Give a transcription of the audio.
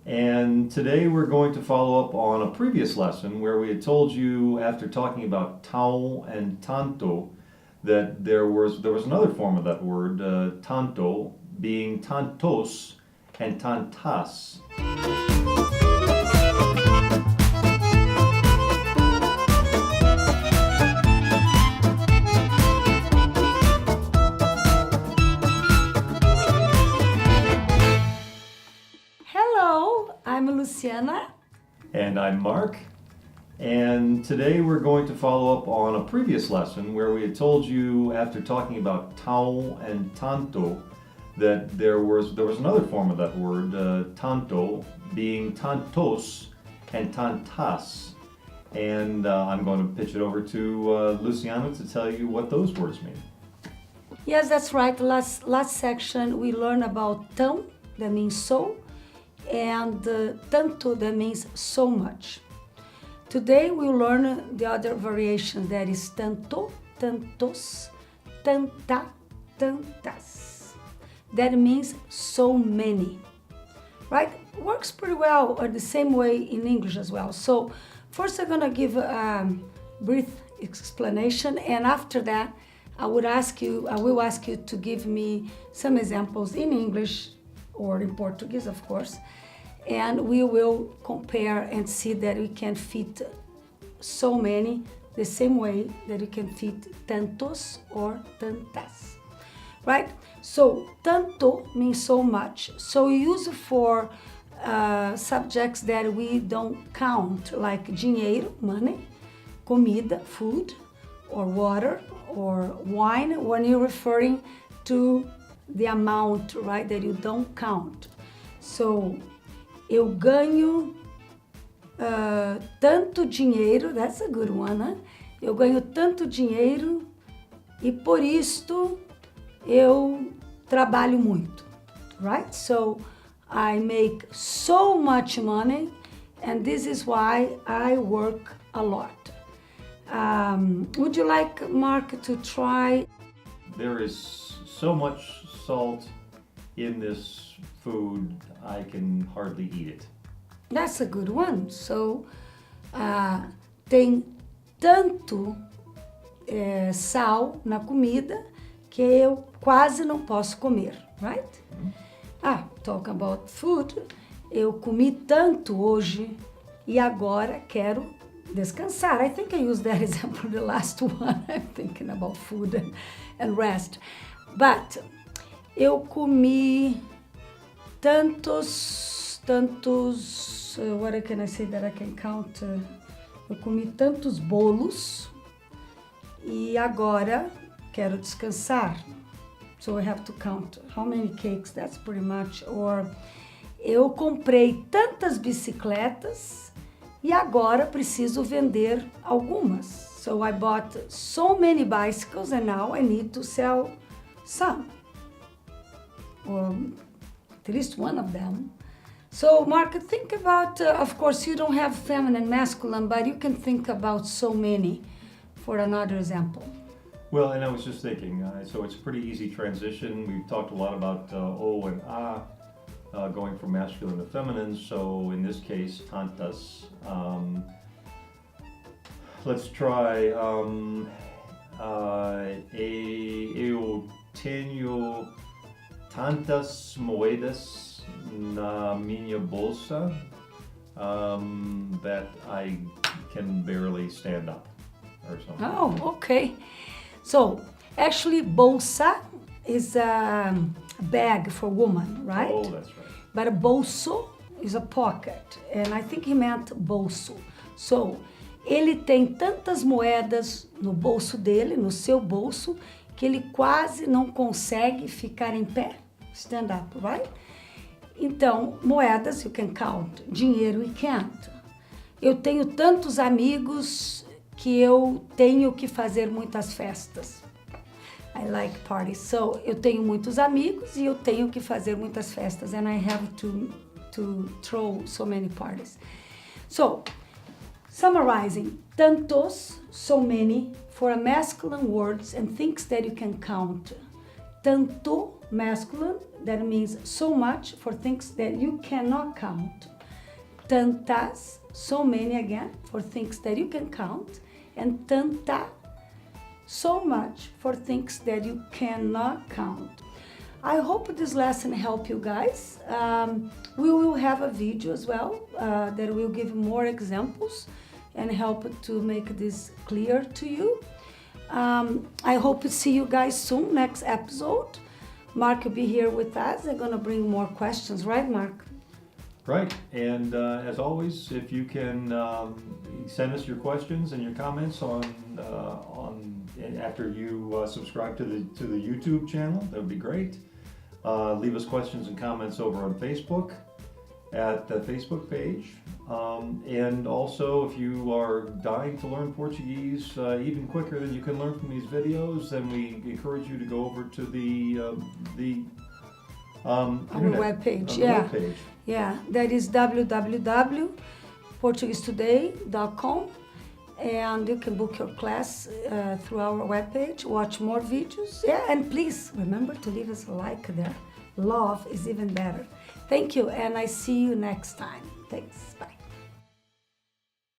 And today we're going to follow up on a previous lesson where we had told you, after talking about tão and tanto, that there was another form of that word, tanto, being tantos and tantas. Hello, I'm Luciana. And I'm Mark. And today we're going to follow up on a previous lesson where we had told you, after talking about tão and tanto, that there was another form of that word, tanto, being tantos and tantas. And I'm going to pitch it over to Luciana to tell you what those words mean. Yes, that's right. Last section we learned about tão, that means so, and tanto, that means so much. Today we'll learn the other variation, that is tanto, tantos, tanta, tantas. That means so many, right? Works pretty well, or the same way in English as well. So first I'm gonna give a brief explanation, and after that I will ask you to give me some examples in English or in Portuguese, of course, and we will compare and see that we can fit so many the same way that we can fit tantos or tantas, right? So tanto means so much. So we use for subjects that we don't count, like dinheiro, money, comida, food, or water, or wine, when you're referring to the amount, right, that you don't count. So, eu ganho tanto dinheiro, that's a good one, huh? Eu ganho tanto dinheiro e por isto eu trabalho muito, right? So, I make so much money and this is why I work a lot. Would you like, Mark, to try? There is so much salt in this food, I can hardly eat it. That's a good one. So, tem tanto sal na comida que eu quase não posso comer, right? Talk about food. Eu comi tanto hoje e agora quero descansar. I think I used that example the last one. I'm thinking about food and rest. But eu comi tantos, what can I say that I can count? Eu comi tantos bolos e agora quero descansar. So I have to count how many cakes, that's pretty much. Or eu comprei tantas bicicletas e agora preciso vender algumas. So I bought so many bicycles and now I need to sell some, or at least one of them. So Mark, think about, of course you don't have feminine, masculine, but you can think about so many for another example. Well, and I was just thinking, so it's a pretty easy transition. We've talked a lot about o and a, going from masculine to feminine. So in this case, tantas. Let's try, eu tenho tantas moedas na minha bolsa that I can barely stand up, or something. Oh, okay. So, actually, bolsa is a bag for woman, right? Oh, that's right. But a bolso is a pocket, and I think he meant bolso. So, ele tem tantas moedas no bolso dele, no seu bolso, que ele quase não consegue ficar em pé, stand up, right? Então, moedas you can count, dinheiro you can't. Eu tenho tantos amigos que eu tenho que fazer muitas festas. I like parties. So, eu tenho muitos amigos e eu tenho que fazer muitas festas. And I have to throw so many parties. So, summarizing, tantos, so many, for a masculine words and things that you can count. Tanto, masculine, that means so much for things that you cannot count. Tantas, so many again, for things that you can count. And Tanta, so much for things that you cannot count. I hope this lesson helped you guys. We will have a video as well that will give more examples and help to make this clear to you. I hope to see you guys soon, next episode. Mark will be here with us. They're gonna bring more questions, right, Mark? Right, and as always, if you can send us your questions and your comments on after you subscribe to the YouTube channel, that would be great. Leave us questions and comments over on Facebook at the Facebook page, and also if you are dying to learn Portuguese even quicker than you can learn from these videos, then we encourage you to go over to the our webpage. Webpage. Yeah, that is www.portuguesetoday.com, and you can book your class through our webpage, watch more videos. Yeah, and please remember to leave us a like there. Love is even better. Thank you, and I see you next time. Thanks. Bye.